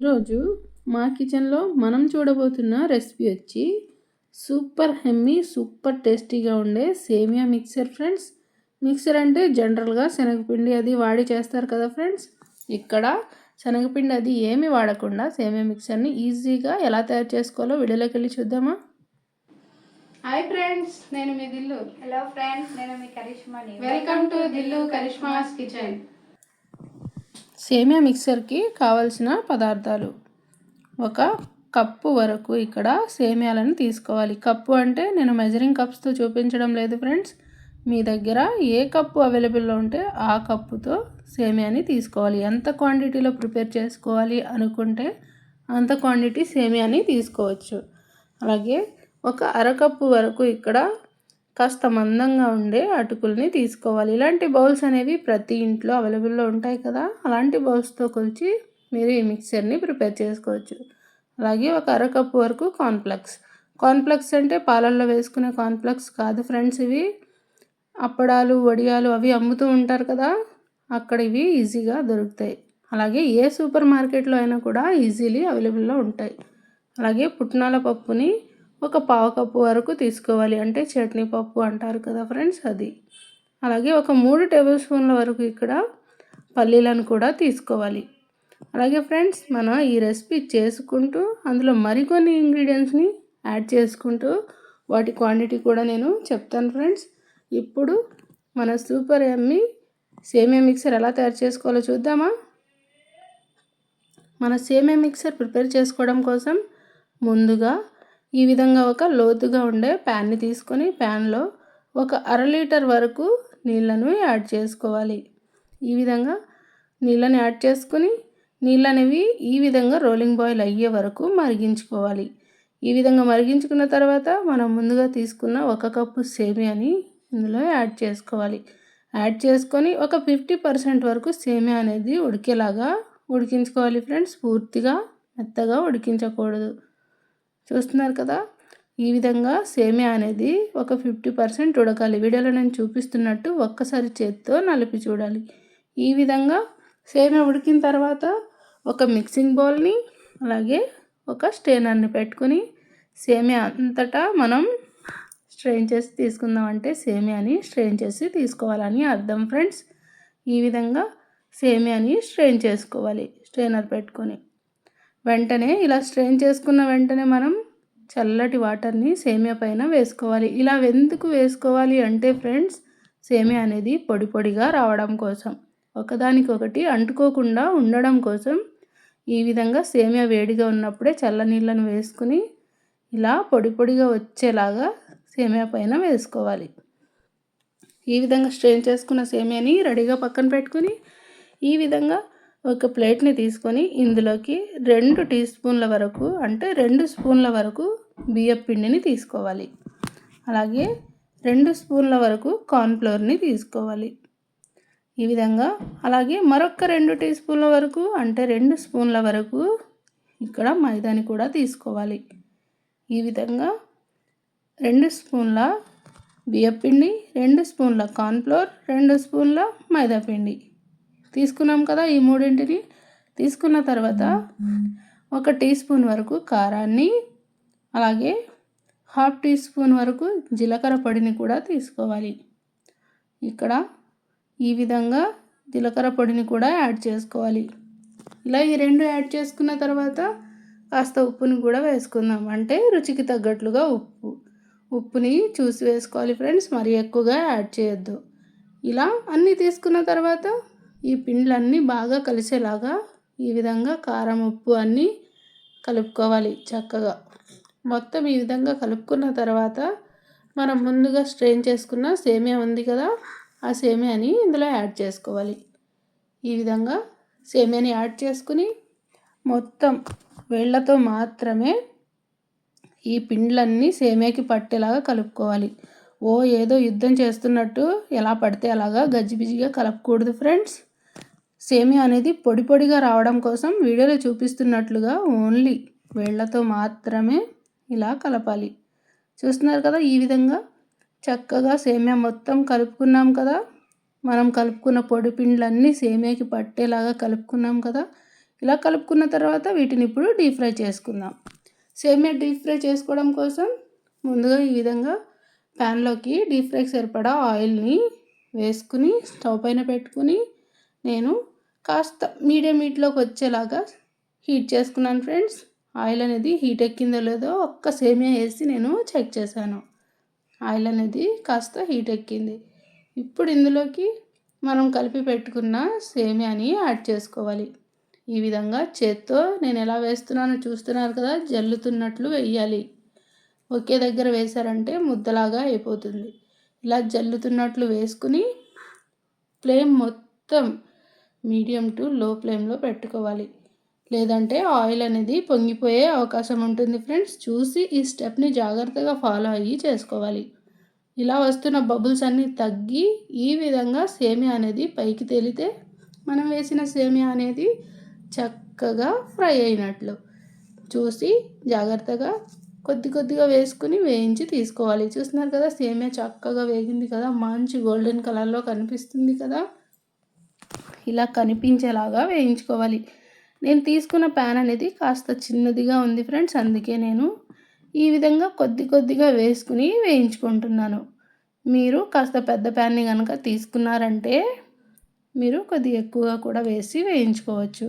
ఈరోజు మా కిచెన్లో మనం చూడబోతున్న రెసిపీ వచ్చి సూపర్ హెమ్మీ సూపర్ టేస్టీగా ఉండే సేమియా మిక్సర్ ఫ్రెండ్స్. మిక్సర్ అంటే జనరల్గా శనగపిండి అది వాడి చేస్తారు కదా ఫ్రెండ్స్. ఇక్కడ శనగపిండి అది ఏమి వాడకుండా సేమియా మిక్సర్ని ఈజీగా ఎలా తయారు చేసుకోవాలో వీడియోలోకి వెళ్ళి చూద్దామా. హాయ్ ఫ్రెండ్స్, నేను మీ దిల్లు. హలో ఫ్రెండ్స్, నేను మీ కరిష్మాని. Welcome to Dillu Karishma's kitchen. సేమియా మిక్సర్కి కావలసిన పదార్థాలు: ఒక కప్పు వరకు ఇక్కడ సేమియాలను తీసుకోవాలి. కప్పు అంటే నేను మెజరింగ్ కప్స్తో చూపించడం లేదు ఫ్రెండ్స్. మీ దగ్గర ఏ కప్పు అవైలబుల్లో ఉంటే ఆ కప్పుతో సేమియాని తీసుకోవాలి. ఎంత క్వాంటిటీలో ప్రిపేర్ చేసుకోవాలి అనుకుంటే అంత క్వాంటిటీ సేమియాని తీసుకోవచ్చు. అలాగే ఒక అరకప్పు వరకు ఇక్కడ కాస్త మందంగా ఉండే అటుకుల్ని తీసుకోవాలి. ఇలాంటి బౌల్స్ అనేవి ప్రతి ఇంట్లో అవైలబుల్లో ఉంటాయి కదా, అలాంటి బౌల్స్తో కొలిచి మీరు ఈ మిక్సర్ని ప్రిపేర్ చేసుకోవచ్చు. అలాగే ఒక అరకప్పు వరకు కార్న్ఫ్లెక్స్ అంటే పాలల్లో వేసుకునే కార్న్ఫ్లెక్స్ కాదు ఫ్రెండ్స్, ఇవి అప్పడాలు వడియాలు అవి అమ్ముతూ ఉంటారు కదా, అక్కడ ఇవి ఈజీగా దొరుకుతాయి. అలాగే ఏ సూపర్ మార్కెట్లో అయినా కూడా ఈజీలీ అవైలబుల్లో ఉంటాయి. అలాగే పుట్నాల పప్పుని ఒక పావు కప్పు వరకు తీసుకోవాలి, అంటే చట్నీ పప్పు అంటారు కదా ఫ్రెండ్స్, అది. అలాగే ఒక 3 టేబుల్ స్పూన్ల వరకు ఇక్కడ పల్లీలను కూడా తీసుకోవాలి. అలాగే ఫ్రెండ్స్, మనం ఈ రెసిపీ చేసుకుంటూ అందులో మరికొన్ని ఇంగ్రీడియంట్స్ని యాడ్ చేసుకుంటూ వాటి క్వాంటిటీ కూడా నేను చెప్తాను ఫ్రెండ్స్. ఇప్పుడు మన సూపర్ యమ్మీ సేమియా మిక్సర్ ఎలా తయారు చేసుకోవాలో చూద్దామా. మన సేమియా మిక్సర్ ప్రిపేర్ చేసుకోవడం కోసం ముందుగా ఈ విధంగా ఒక లోతుగా ఉండే ప్యాన్ని తీసుకొని ప్యాన్లో ఒక 1/2 లీటర్ వరకు నీళ్ళను యాడ్ చేసుకోవాలి. ఈ విధంగా నీళ్ళని యాడ్ చేసుకుని నీళ్ళు అనేవి ఈ విధంగా రోలింగ్ బాయిల్ అయ్యే వరకు మరిగించుకోవాలి. ఈ విధంగా మరిగించుకున్న తర్వాత మనం ముందుగా తీసుకున్న 1 కప్పు సేమియాని ఇందులో యాడ్ చేసుకోవాలి. యాడ్ చేసుకొని ఒక 50% వరకు సేమియా అనేది ఉడికేలాగా ఉడికించుకోవాలి ఫ్రెండ్స్. పూర్తిగా మెత్తగా ఉడికించకూడదు. చూస్తున్నారు కదా, ఈ విధంగా సేమియా అనేది ఒక 50% ఉడకాలి. వీడియోలో నేను చూపిస్తున్నట్టు ఒక్కసారి చేత్తో నలిపి చూడాలి. ఈ విధంగా సేమియా ఉడికిన తర్వాత ఒక మిక్సింగ్ బౌల్ని అలాగే ఒక స్ట్రైనర్ని పెట్టుకుని సేమియా అంతటా మనం స్ట్రెయిన్ చేసి తీసుకుందాం. అంటే సేమియాని స్ట్రెయిన్ చేసి తీసుకోవాలని అర్థం ఫ్రెండ్స్. ఈ విధంగా సేమియాని స్ట్రెయిన్ చేసుకోవాలి స్ట్రైనర్ పెట్టుకొని. వెంటనే ఇలా స్ట్రెయిన్ చేసుకున్న వెంటనే మనం చల్లటి వాటర్ని సేమియా పైన వేసుకోవాలి. ఇలా ఎందుకు వేసుకోవాలి అంటే ఫ్రెండ్స్, సేమియా అనేది పొడి పొడిగా రావడం కోసం, ఒకదానికొకటి అంటుకోకుండా ఉండడం కోసం ఈ విధంగా సేమియా వేడిగా ఉన్నప్పుడే చల్ల నీళ్ళను వేసుకుని ఇలా పొడి పొడిగా వచ్చేలాగా సేమియా పైన వేసుకోవాలి. ఈ విధంగా స్ట్రెయిన్ చేసుకున్న సేమియాని రెడీగా పక్కన పెట్టుకుని ఈ విధంగా ఒక ప్లేట్ని తీసుకొని ఇందులోకి 2 టీ స్పూన్ల వరకు, అంటే 2 స్పూన్ల వరకు బియ్యం పిండిని తీసుకోవాలి. అలాగే 2 స్పూన్ల వరకు కార్న్ఫ్లోర్ని తీసుకోవాలి. ఈ విధంగా అలాగే మరొక 2 టీ స్పూన్ల వరకు, అంటే 2 స్పూన్ల వరకు ఇక్కడ మైదాని కూడా తీసుకోవాలి. ఈ విధంగా 2 స్పూన్ల బియ్యం పిండి, 2 స్పూన్ల కార్న్ఫ్లోర్, 2 స్పూన్ల మైదా పిండి తీసుకున్నాం కదా. ఈ మూడింటిని తీసుకున్న తర్వాత ఒక టీ స్పూన్ వరకు కారాన్ని, అలాగే 1/2 టీ స్పూన్ వరకు జీలకర్ర పొడిని కూడా తీసుకోవాలి. ఇక్కడ ఈ విధంగా జీలకర్ర పొడిని కూడా యాడ్ చేసుకోవాలి. ఇలా ఈ 2 యాడ్ చేసుకున్న తర్వాత కాస్త ఉప్పుని కూడా వేసుకుందాం, అంటే రుచికి తగ్గట్లుగా ఉప్పుని చూసి వేసుకోవాలి ఫ్రెండ్స్, మరీ ఎక్కువగా యాడ్ చేయొద్దు. ఇలా అన్నీ తీసుకున్న తర్వాత ఈ పిండ్లన్నీ బాగా కలిసేలాగా ఈ విధంగా కారం ఉప్పు అన్నీ కలుపుకోవాలి చక్కగా. మొత్తం ఈ విధంగా కలుపుకున్న తర్వాత మనం ముందుగా స్ట్రెయిన్ చేసుకున్న సేమియా ఉంది కదా, ఆ సేమియాని ఇందులో యాడ్ చేసుకోవాలి. ఈ విధంగా సేమియాని యాడ్ చేసుకుని మొత్తం వేళ్ళతో మాత్రమే ఈ పిండ్లన్నీ సేమియాకి పట్టేలాగా కలుపుకోవాలి. ఏదో యుద్ధం చేస్తున్నట్టు ఎలా పడితే అలాగా గజిబిజిగా కలపకూడదు ఫ్రెండ్స్. సేమియా అనేది పొడి పొడిగా రావడం కోసం వీడియోలో చూపిస్తున్నట్లుగా ఓన్లీ వేళ్ళతో మాత్రమే ఇలా కలపాలి. చూస్తున్నారు కదా, ఈ విధంగా చక్కగా సేమియా మొత్తం కలుపుకున్నాం కదా. మనం కలుపుకున్న పొడి పిండ్లన్నీ సేమియాకి పట్టేలాగా కలుపుకున్నాం కదా. ఇలా కలుపుకున్న తర్వాత వీటిని ఇప్పుడు డీప్ ఫ్రై చేసుకుందాం. సేమియా డీప్ ఫ్రై చేసుకోవడం కోసం ముందుగా ఈ విధంగా ప్యాన్లోకి డీప్ ఫ్రైకి సరిపడా ఆయిల్ని వేసుకుని స్టవ్ పైన పెట్టుకుని నేను కాస్త మీడియం హీట్లోకి వచ్చేలాగా హీట్ చేసుకున్నాను ఫ్రెండ్స్. ఆయిల్ అనేది హీట్ ఎక్కిందో లేదో ఒక్క సేమియా వేసి నేను చెక్ చేశాను. ఆయిల్ అనేది కాస్త హీట్ ఎక్కింది. ఇప్పుడు ఇందులోకి మనం కలిపి పెట్టుకున్న సేమియాని యాడ్ చేసుకోవాలి. ఈ విధంగా చేత్తో నేను ఎలా వేస్తున్నానో చూస్తున్నారు కదా, జల్లుతున్నట్లు వేయాలి. ఒకే దగ్గర వేశారంటే ముద్దలాగా అయిపోతుంది. ఇలా జల్లుతున్నట్లు వేసుకుని ఫ్లేమ్ మొత్తం మీడియం టు లో ఫ్లేమ్లో పెట్టుకోవాలి. లేదంటే ఆయిల్ అనేది పొంగిపోయే అవకాశం ఉంటుంది ఫ్రెండ్స్. చూసి ఈ స్టెప్ని జాగ్రత్తగా ఫాలో అయ్యి చేసుకోవాలి. ఇలా వస్తున్న బబుల్స్ అన్నీ తగ్గి ఈ విధంగా సేమియా అనేది పైకి తేలితే మనం వేసిన సేమియా అనేది చక్కగా ఫ్రై అయినట్లు. చూసి జాగ్రత్తగా కొద్దిగా వేసుకుని వేయించి తీసుకోవాలి. చూస్తున్నారు కదా, సేమియా చక్కగా వేగింది కదా, మంచి గోల్డెన్ కలర్లో కనిపిస్తుంది కదా. ఇలా కనిపించేలాగా వేయించుకోవాలి. నేను తీసుకున్న ప్యాన్ అనేది కాస్త చిన్నదిగా ఉంది ఫ్రెండ్స్, అందుకే నేను ఈ విధంగా కొద్దిగా వేసుకుని వేయించుకుంటున్నాను. మీరు కాస్త పెద్ద ప్యాన్ని కనుక తీసుకున్నారంటే మీరు కొద్దిగా ఎక్కువగా కూడా వేసి వేయించుకోవచ్చు.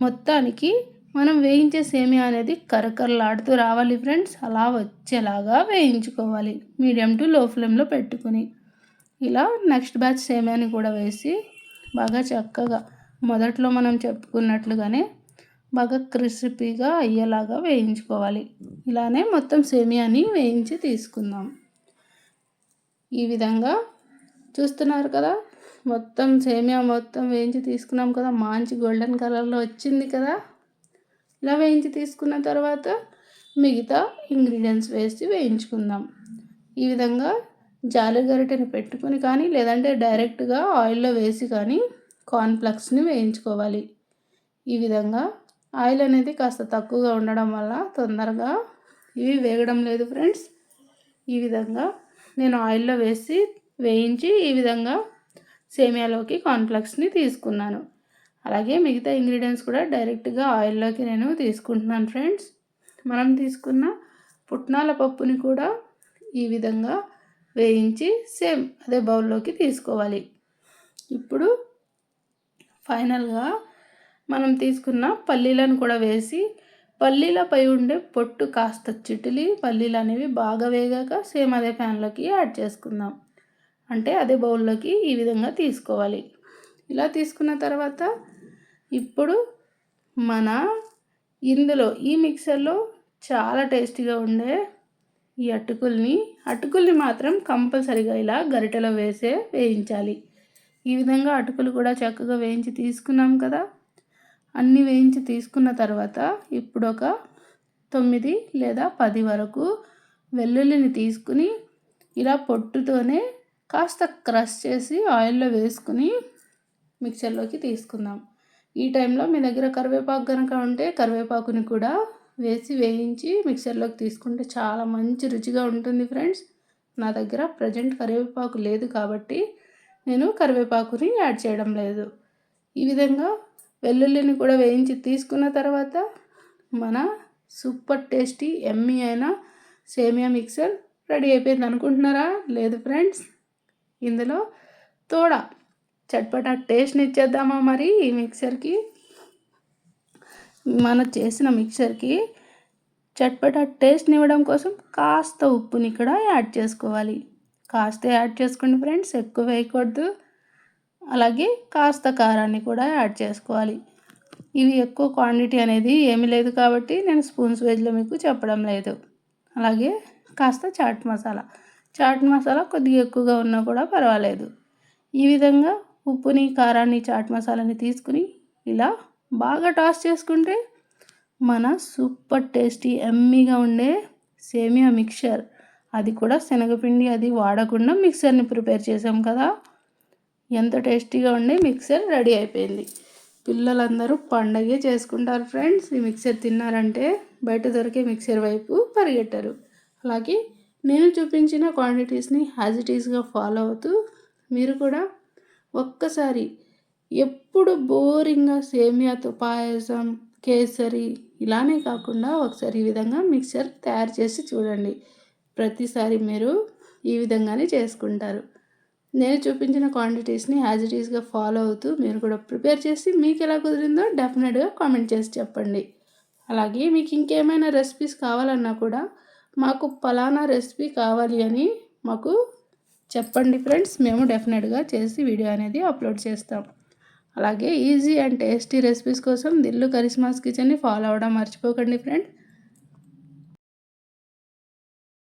మొత్తానికి మనం వేయించే సేమియా అనేది కరకరలాడుతూ రావాలి ఫ్రెండ్స్. అలా వచ్చేలాగా వేయించుకోవాలి మీడియం టు లో ఫ్లేమ్లో పెట్టుకుని. ఇలా నెక్స్ట్ బ్యాచ్ సేమియాని కూడా వేసి బాగా చక్కగా మొదట్లో మనం చెప్పుకున్నట్లుగానే బాగా క్రిస్పీగా అయ్యేలాగా వేయించుకోవాలి. ఇలానే మొత్తం సేమియాని వేయించి తీసుకుందాం. ఈ విధంగా చూస్తున్నారు కదా, మొత్తం సేమియా మొత్తం వేయించి తీసుకున్నాం కదా, మంచి గోల్డెన్ కలర్లో వచ్చింది కదా. ఇలా వేయించి తీసుకున్న తర్వాత మిగతా ఇంగ్రీడియంట్స్ వేసి వేయించుకుందాం. ఈ విధంగా జాలి గరిటెని పెట్టుకుని కానీ లేదంటే డైరెక్ట్గా ఆయిల్లో వేసి కానీ కార్న్ఫ్లెక్స్ని వేయించుకోవాలి. ఈ విధంగా ఆయిల్ అనేది కాస్త తక్కువగా ఉండడం వల్ల తొందరగా ఇవి వేగడం లేదు ఫ్రెండ్స్. ఈ విధంగా నేను ఆయిల్లో వేసి వేయించి ఈ విధంగా సేమియాలోకి కార్న్ఫ్లెక్స్ని తీసుకున్నాను. అలాగే మిగతా ఇంగ్రీడియంట్స్ కూడా డైరెక్ట్గా ఆయిల్లోకి నేను తీసుకుంటున్నాను ఫ్రెండ్స్. మనం తీసుకున్న పుట్నాల పప్పుని కూడా ఈ విధంగా వేయించి సేమ్ అదే బౌల్లోకి తీసుకోవాలి. ఇప్పుడు ఫైనల్గా మనం తీసుకున్న పల్లీలను కూడా వేసి పల్లీలపై ఉండే పొట్టు కాస్త చిటిలి పల్లీలు అనేవి బాగా వేగాక సేమ్ అదే ప్యాన్లోకి యాడ్ చేసుకుందాం. అంటే అదే బౌల్లోకి ఈ విధంగా తీసుకోవాలి. ఇలా తీసుకున్న తర్వాత ఇప్పుడు మన ఇందులో ఈ మిక్సర్లో చాలా టేస్టీగా ఉండే ఈ అటుకుల్ని మాత్రం కంపల్సరీగా ఇలా గరిటెలో వేయించాలి. ఈ విధంగా అటుకులు కూడా చక్కగా వేయించి తీసుకున్నాం కదా. అన్నీ వేయించి తీసుకున్న తర్వాత ఇప్పుడు ఒక 9 లేదా 10 వరకు వెల్లుల్లిని తీసుకుని ఇలా పొట్టుతోనే కాస్త క్రష్ చేసి ఆయిల్లో వేసుకుని మిక్సర్లోకి తీసుకుందాం. ఈ టైంలో మీ దగ్గర కరివేపాకు కనుక ఉంటే కరివేపాకుని కూడా వేసి వేయించి మిక్సర్లోకి తీసుకుంటే చాలా మంచి రుచిగా ఉంటుంది ఫ్రెండ్స్. నా దగ్గర ప్రజెంట్ కరివేపాకు లేదు కాబట్టి నేను కరివేపాకుని యాడ్ చేయడం లేదు. ఈ విధంగా వెల్లుల్లిని కూడా వేయించి తీసుకున్న తర్వాత మన సూపర్ టేస్టీ యమ్మీ అయిన సేమియా మిక్సర్ రెడీ అయిపోయింది అనుకుంటున్నారా? లేదు ఫ్రెండ్స్, ఇందులో తోడా చట్పటా టేస్ట్ని ఇచ్చేద్దామా మరి ఈ మిక్సర్కి. మన చేసిన మిక్సర్కి చట్పటా టేస్ట్ని ఇవ్వడం కోసం కాస్త ఉప్పుని ఇక్కడ యాడ్ చేసుకోవాలి. కాస్త యాడ్ చేసుకోండి ఫ్రెండ్స్, ఎక్కువ వేయకూడదు. అలాగే కాస్త కారాన్ని కూడా యాడ్ చేసుకోవాలి. ఇవి ఎక్కువ క్వాంటిటీ అనేది ఏమీ లేదు కాబట్టి నేను స్పూన్స్ వైజ్లో మీకు చెప్పడం లేదు. అలాగే కాస్త చాట్ మసాలా కొద్దిగా ఎక్కువగా ఉన్నా కూడా పర్వాలేదు. ఈ విధంగా ఉప్పుని కారాన్ని చాట్ మసాలాని తీసుకుని ఇలా బాగా టాస్ చేసుకుంటే మన సూపర్ టేస్టీ యమ్మీగా ఉండే సేమియా మిక్చర్, అది కూడా శనగపిండి అది వాడకుండా మిక్సర్ని ప్రిపేర్ చేసాం కదా, ఎంత టేస్టీగా ఉండే మిక్సర్ రెడీ అయిపోయింది. పిల్లలందరూ పండగే చేసుకుంటారు ఫ్రెండ్స్. ఈ మిక్సర్ తిన్నారంటే బయట దొరికే మిక్సర్ వైపు పరిగెట్టరు. అలాగే నేను చూపించిన క్వాంటిటీస్ని యాజ్ ఇట్ ఈస్గా ఫాలో అవుతూ మీరు కూడా ఒక్కసారి ఎప్పుడు బోరింగ్గా సేమియాతో పాయసం, కేసరి ఇలానే కాకుండా ఒకసారి ఈ విధంగా మిక్చర్ తయారు చేసి చూడండి. ప్రతిసారి మీరు ఈ విధంగానే చేసుకుంటారు. నేను చూపించిన క్వాంటిటీస్ని యాజ్ ఇట్ ఈస్గా ఫాలో అవుతూ మీరు కూడా ప్రిపేర్ చేసి మీకు ఎలా కుదిరిందో డెఫినెట్గా కామెంట్ చేసి చెప్పండి. అలాగే మీకు ఇంకేమైనా రెసిపీస్ కావాలన్నా కూడా మాకు పలానా రెసిపీ కావాలి అని మాకు చెప్పండి ఫ్రెండ్స్. మేము డెఫినెట్గా చేసి వీడియో అనేది అప్లోడ్ చేస్తాం. అలాగే ఈజీ అండ్ టేస్టీ రెసిపీస్ కోసం దిల్లు కరిష్మాస్ కిచెన్ని ఫాలో అవ్వడం మర్చిపోకండి ఫ్రెండ్.